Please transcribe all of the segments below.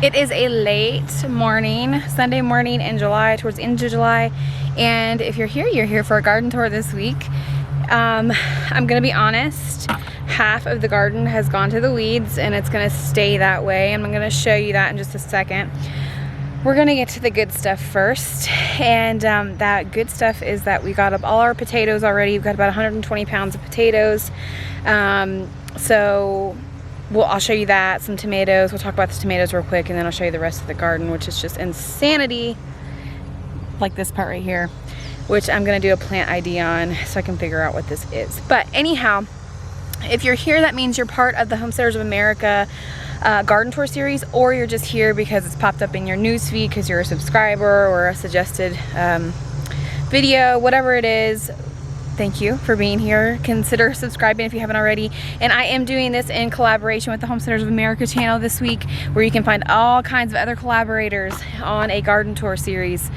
It is a late morning, Sunday morning in July, towards the end of July. And if you're here for a garden tour this week. I'm gonna be honest, half of the garden has gone to the weeds and it's gonna stay that way. And I'm gonna show you that in just a second. We're gonna get to the good stuff first. And that good stuff is that we got up all our potatoes already. We've got about 120 pounds of potatoes. I'll show you that, some tomatoes. We'll talk about the tomatoes real quick and then I'll show you the rest of the garden, which is just insanity. Like this part right here, which I'm gonna do a plant ID on so I can figure out what this is. But anyhow, if you're here, that means you're part of the Homesteaders of America garden tour series, or you're just here because it's popped up in your news feed because you're a subscriber or a suggested video, whatever it is. Thank you for being here. Consider subscribing if you haven't already. And I am doing this in collaboration with the Homesteaders of America channel this week, where you can find all kinds of other collaborators on a garden tour series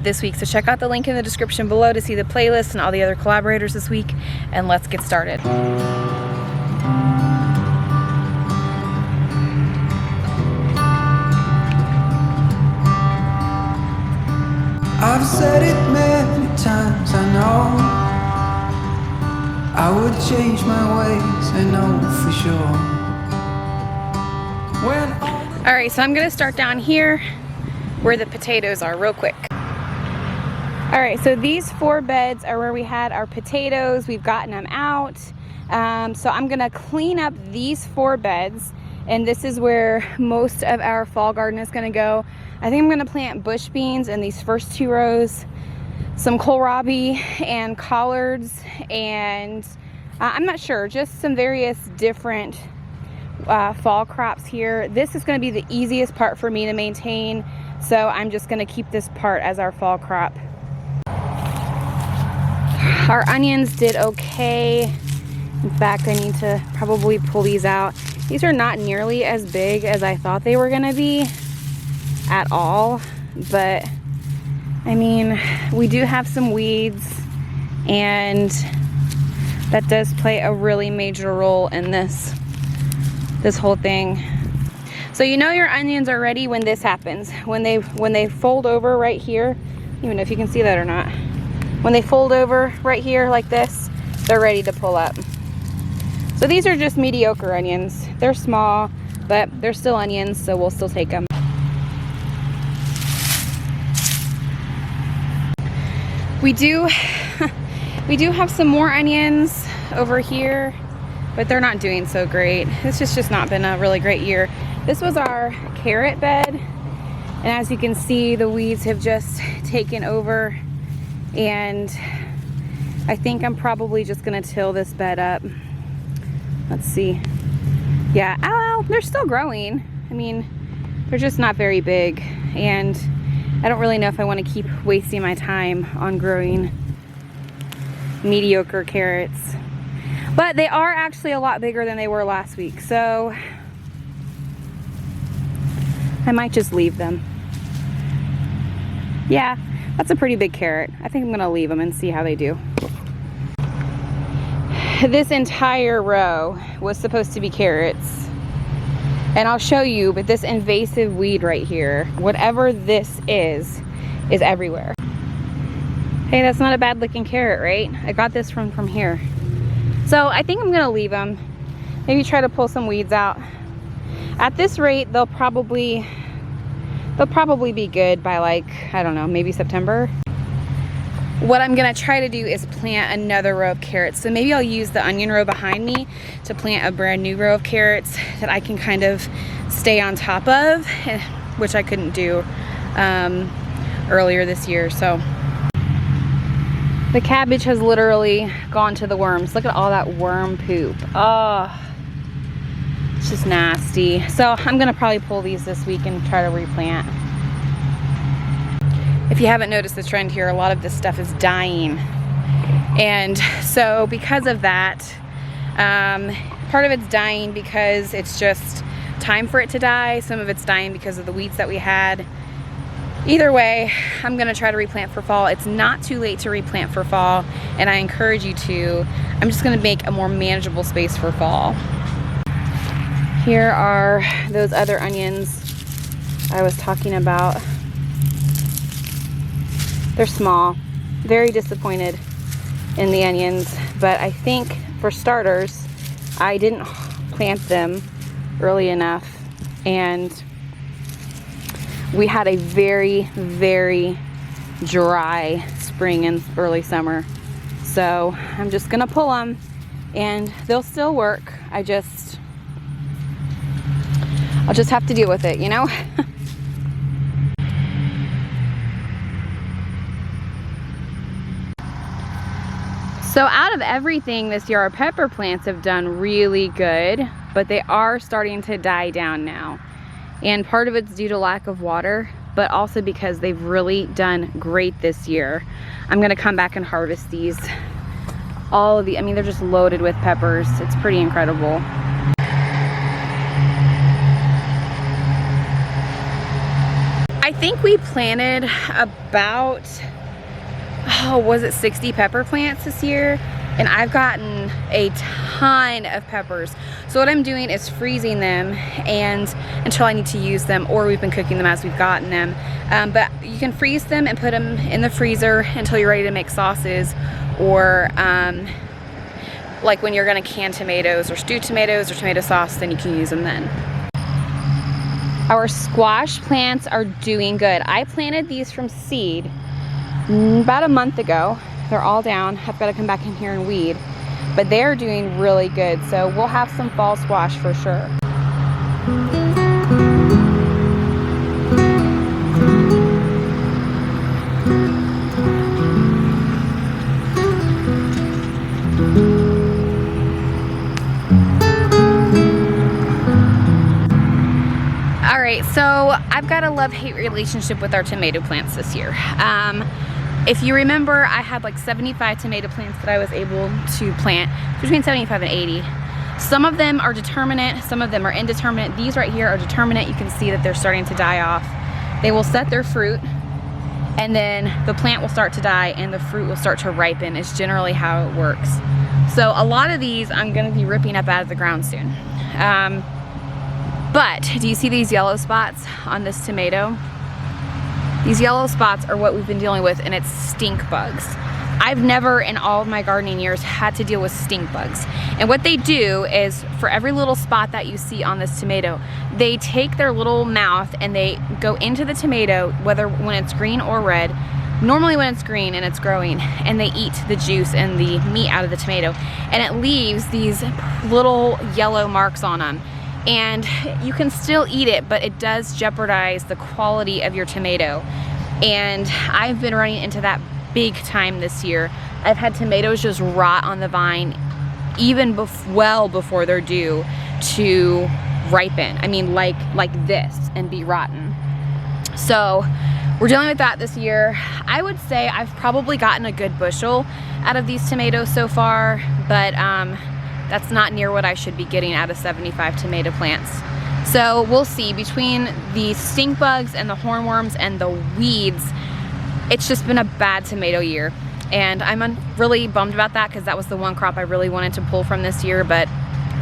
this week. So check out the link in the description below to see the playlist and all the other collaborators this week. And let's get started. I've said it many times, I know I would change my ways, I know for sure. All right, so I'm gonna start down here where the potatoes are real quick. All right, so these 4 beds are where we had our potatoes. We've gotten them out. So I'm gonna clean up these 4 beds, and this is where most of our fall garden is gonna go. I think I'm gonna plant bush beans in these first 2 rows, some kohlrabi and collards, and I'm not sure, just some various different fall crops here. This is going to be the easiest part for me to maintain, so I'm just going to keep this part as our fall crop. Our onions did okay. In fact, I need to probably pull these out. These are not nearly as big as I thought they were going to be at all, but I mean, we do have some weeds, and that does play a really major role in this whole thing. So you know your onions are ready when this happens. When they fold over right here, I don't even know if you can see that or not. When they fold over right here like this, they're ready to pull up. So these are just mediocre onions. They're small, but they're still onions, so we'll still take them. We do have some more onions over here, but they're not doing so great. This has just not been a really great year. This was our carrot bed, and as you can see, the weeds have just taken over, and I think I'm probably just gonna till this bed up. Let's see. Yeah, oh, they're still growing. I mean, they're just not very big, and I don't really know if I want to keep wasting my time on growing mediocre carrots. But they are actually a lot bigger than they were last week, so I might just leave them. Yeah, that's a pretty big carrot. I think I'm going to leave them and see how they do. This entire row was supposed to be carrots. And I'll show you, but this invasive weed right here, whatever this is everywhere. Hey, that's not a bad looking carrot, right? I got this from here. So I think I'm gonna leave them. Maybe try to pull some weeds out. At this rate, they'll probably be good by, like, I don't know, maybe September. What I'm gonna try to do is plant another row of carrots. So maybe I'll use the onion row behind me to plant a brand new row of carrots that I can kind of stay on top of, which I couldn't do earlier this year. So the cabbage has literally gone to the worms. Look at all that worm poop. Oh, it's just nasty. So I'm gonna probably pull these this week and try to replant. If you haven't noticed the trend here, a lot of this stuff is dying. And so because of that, part of it's dying because it's just time for it to die. Some of it's dying because of the weeds that we had. Either way, I'm gonna try to replant for fall. It's not too late to replant for fall, and I encourage you to. I'm just gonna make a more manageable space for fall. Here are those other onions I was talking about. They're small. Very disappointed in the onions, but I think for starters, I didn't plant them early enough, and we had a very, very dry spring and early summer. So I'm just gonna pull them, and they'll still work. I'll just have to deal with it, you know? So out of everything this year, our pepper plants have done really good, but they are starting to die down now. And part of it's due to lack of water, but also because they've really done great this year. I'm gonna come back and harvest these. All of the, I mean, they're just loaded with peppers. It's pretty incredible. I think we planted about, was it 60 pepper plants this year? And I've gotten a ton of peppers. So what I'm doing is freezing them and until I need to use them, or we've been cooking them as we've gotten them. But you can freeze them and put them in the freezer until you're ready to make sauces, or like when you're gonna can tomatoes or stew tomatoes or tomato sauce, then you can use them then. Our squash plants are doing good. I planted these from seed about a month ago. They're all down. I've got to come back in here and weed, but they're doing really good. So we'll have some fall squash for sure. All right, so I've got a love-hate relationship with our tomato plants this year. If you remember, I had like 75 tomato plants that I was able to plant, between 75 and 80. Some of them are determinate, some of them are indeterminate. These right here are determinate. You can see that they're starting to die off. They will set their fruit, and then the plant will start to die and the fruit will start to ripen. It's generally how it works. So a lot of these I'm gonna be ripping up out of the ground soon. But do you see these yellow spots on this tomato? These yellow spots are what we've been dealing with, and it's stink bugs. I've never in all of my gardening years had to deal with stink bugs. And what they do is, for every little spot that you see on this tomato, they take their little mouth and they go into the tomato, whether when it's green or red, normally when it's green and it's growing, and they eat the juice and the meat out of the tomato. And it leaves these little yellow marks on them. And you can still eat it, but it does jeopardize the quality of your tomato. And I've been running into that big time this year. I've had tomatoes just rot on the vine even well before they're due to ripen. I mean, like this, and be rotten. So we're dealing with that this year. I would say I've probably gotten a good bushel out of these tomatoes so far, but that's not near what I should be getting out of 75 tomato plants. So we'll see. Between the stink bugs and the hornworms and the weeds, it's just been a bad tomato year. And I'm really bummed about that, because that was the one crop I really wanted to pull from this year, but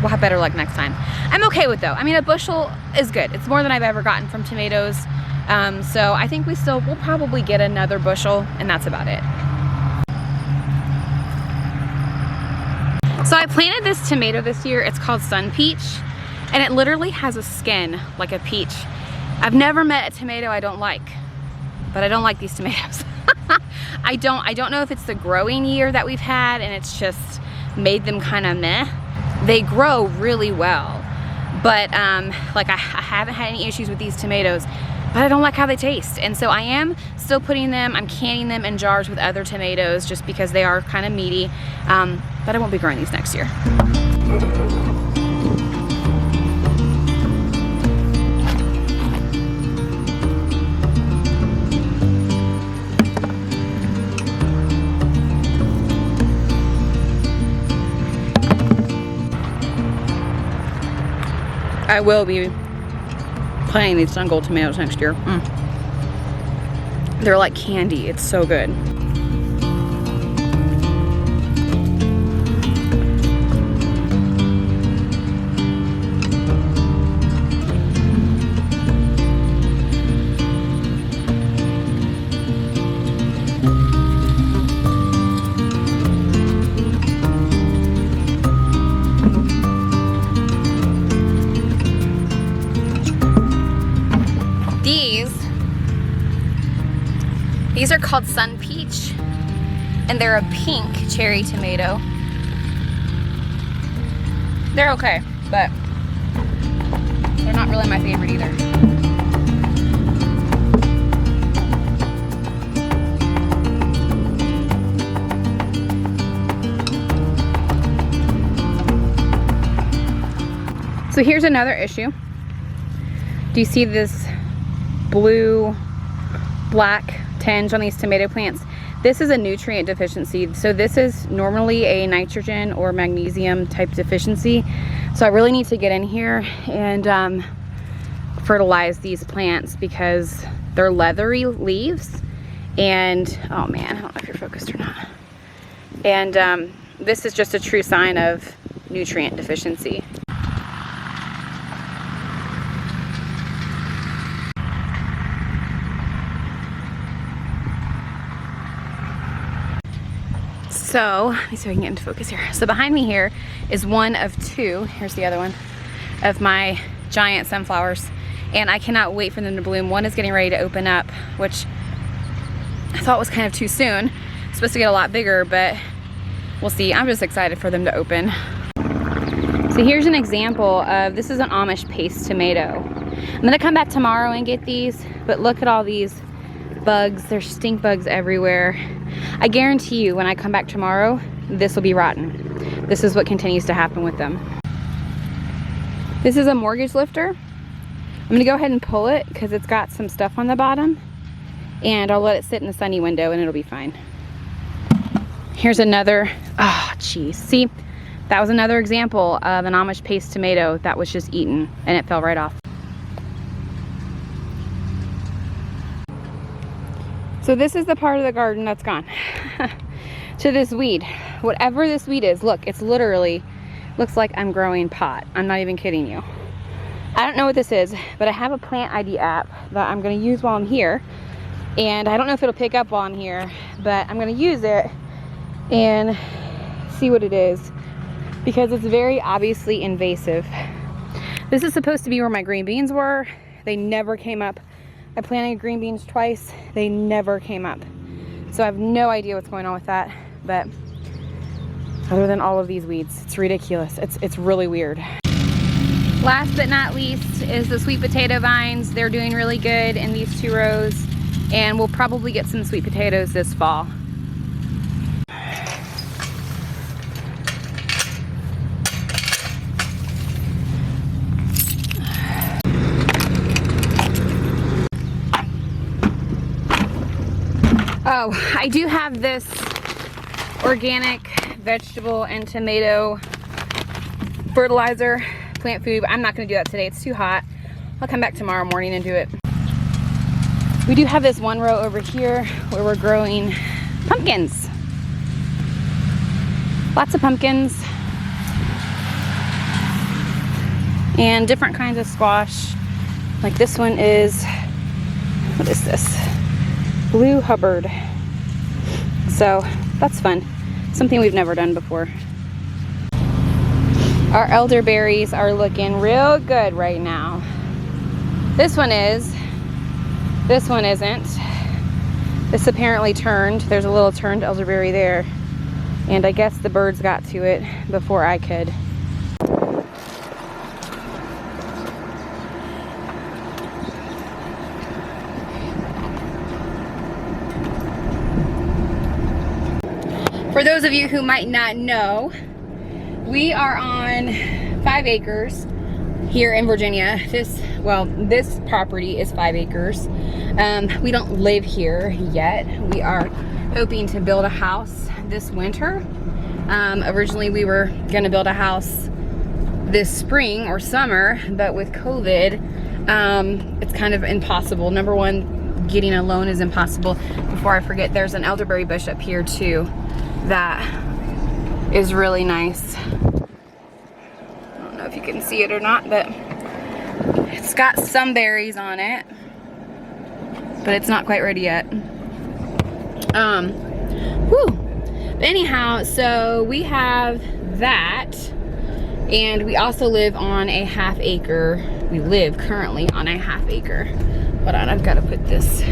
we'll have better luck next time. I'm okay with though. I mean, a bushel is good. It's more than I've ever gotten from tomatoes. So I think we'll probably get another bushel, and that's about it. So I planted this tomato this year. It's called Sun Peach, and it literally has a skin like a peach. I've never met a tomato I don't like, but I don't like these tomatoes. I don't know if it's the growing year that we've had and it's just made them kind of meh. They grow really well, but like I haven't had any issues with these tomatoes, but I don't like how they taste. And so I am still I'm canning them in jars with other tomatoes just because they are kind of meaty, but I won't be growing these next year. I will be planting these sun gold tomatoes next year. They're like candy. It's so good. These are called Sun Peach, and they're a pink cherry tomato. They're okay, but they're not really my favorite either. So here's another issue. Do you see this blue, black tinge on these tomato plants? This is a nutrient deficiency. So this is normally a nitrogen or magnesium type deficiency. So I really need to get in here and fertilize these plants because they're leathery leaves. And, oh man, I don't know if you're focused or not. And this is just a true sign of nutrient deficiency. So, let me see if I can get into focus here. So behind me here is one of two, here's the other one, of my giant sunflowers. And I cannot wait for them to bloom. One is getting ready to open up, which I thought was kind of too soon. It's supposed to get a lot bigger, but we'll see. I'm just excited for them to open. So here's an example of, this is an Amish paste tomato. I'm gonna come back tomorrow and get these, but look at all these bugs. There's stink bugs everywhere. I guarantee you when I come back tomorrow, this will be rotten. This is what continues to happen with them. This is a mortgage lifter. I'm gonna go ahead and pull it because it's got some stuff on the bottom, and I'll let it sit in the sunny window and it'll be fine. Here's another, oh geez. See, that was another example of an Amish paste tomato that was just eaten and it fell right off. So this is the part of the garden that's gone to this weed. Whatever this weed is, look, it's literally, looks like I'm growing pot. I'm not even kidding you. I don't know what this is, but I have a plant ID app that I'm gonna use while I'm here. And I don't know if it'll pick up while I'm here, but I'm gonna use it and see what it is because it's very obviously invasive. This is supposed to be where my green beans were. They never came up. I planted green beans twice. They never came up. So I have no idea what's going on with that, but other than all of these weeds, it's ridiculous. It's really weird. Last but not least is the sweet potato vines. They're doing really good in these 2 rows, and we'll probably get some sweet potatoes this fall. Oh, I do have this organic vegetable and tomato fertilizer, plant food. I'm not going to do that today. It's too hot. I'll come back tomorrow morning and do it. We do have this one row over here where we're growing pumpkins. Lots of pumpkins. And different kinds of squash. Like this one is, what is this? Blue Hubbard. So that's fun. Something we've never done before. Our elderberries are looking real good right now. This one is. This one isn't. This apparently turned. There's a little turned elderberry there. And I guess the birds got to it before I could. For those of you who might not know, we are on 5 acres here in Virginia. This property is 5 acres. We don't live here yet. We are hoping to build a house this winter. Originally we were gonna build a house this spring or summer, but with COVID, it's kind of impossible. Number one, getting a loan is impossible. Before I forget, there's an elderberry bush up here too that is really nice. I don't know if you can see it or not, but it's got some berries on it, but it's not quite ready yet. But anyhow, so we have that, and we also live on a 1/2 acre. We live currently on a 1/2 acre. Hold on, I've got to put this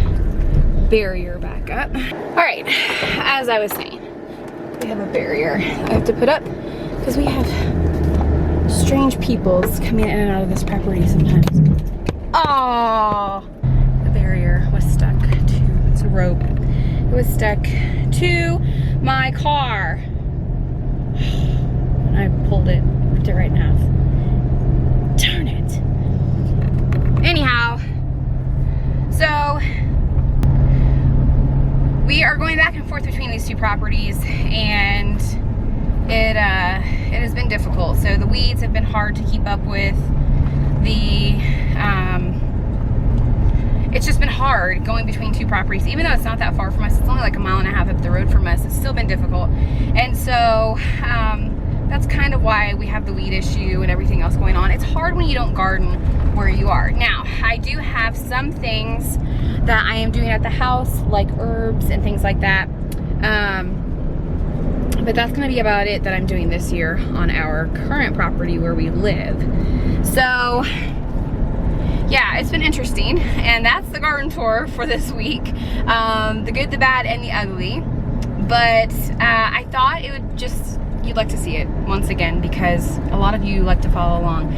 barrier back up. All right, as I was saying, we have a barrier I have to put up because we have strange peoples coming in and out of this property sometimes. Oh, the barrier was stuck to, it's a rope. It was stuck to my car. And I pulled it, ripped it right in half. Darn it. Anyhow, so we are going back and forth between these two properties, and it has been difficult. So the weeds have been hard to keep up with. It's just been hard going between two properties, even though it's not that far from us. It's only like a mile and a half up the road from us. It's still been difficult. And so that's kind of why we have the weed issue and everything else going on. It's hard when you don't garden where you are. Now, I do have some things that I am doing at the house, like herbs and things like that. But that's gonna be about it that I'm doing this year on our current property where we live. So, yeah, it's been interesting, and that's the garden tour for this week. The good, the bad, and the ugly. But I thought it would just, you'd like to see it once again because a lot of you like to follow along.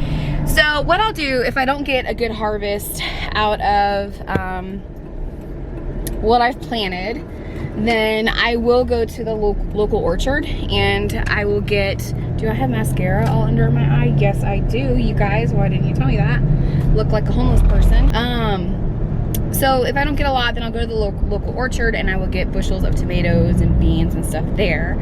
So what I'll do if I don't get a good harvest out of what I've planted, then I will go to the local orchard and I will get, do I have mascara all under my eye? Yes, I do, you guys. Why didn't you tell me that? Look like a homeless person. So if I don't get a lot, then I'll go to the local orchard and I will get bushels of tomatoes and beans and stuff there,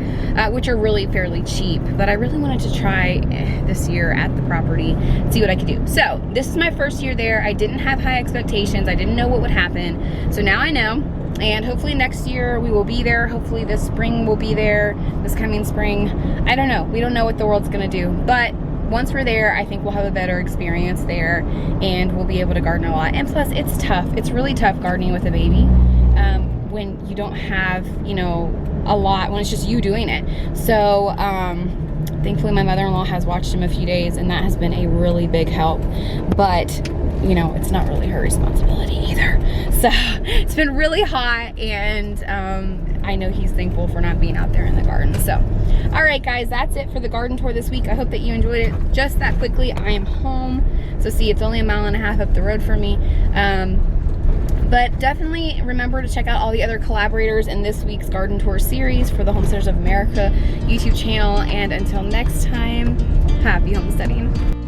which are really fairly cheap. But I really wanted to try this year at the property, see what I could do. So this is my first year there. I didn't have high expectations. I didn't know what would happen. So now I know. And hopefully next year we will be there. Hopefully this spring we'll be there, this coming spring. I don't know. We don't know what the world's gonna do. But once we're there, I think we'll have a better experience there and we'll be able to garden a lot. And plus, it's tough. It's really tough gardening with a baby when you don't have, you know, a lot, when it's just you doing it. So thankfully my mother-in-law has watched him a few days and that has been a really big help. But you know, it's not really her responsibility either. So it's been really hot, and I know he's thankful for not being out there in the garden. So, all right, guys, that's it for the garden tour this week. I hope that you enjoyed it just that quickly. I am home. So see, it's only a mile and a half up the road for me. But definitely remember to check out all the other collaborators in this week's garden tour series for the Homesteaders of America YouTube channel. And until next time, happy homesteading.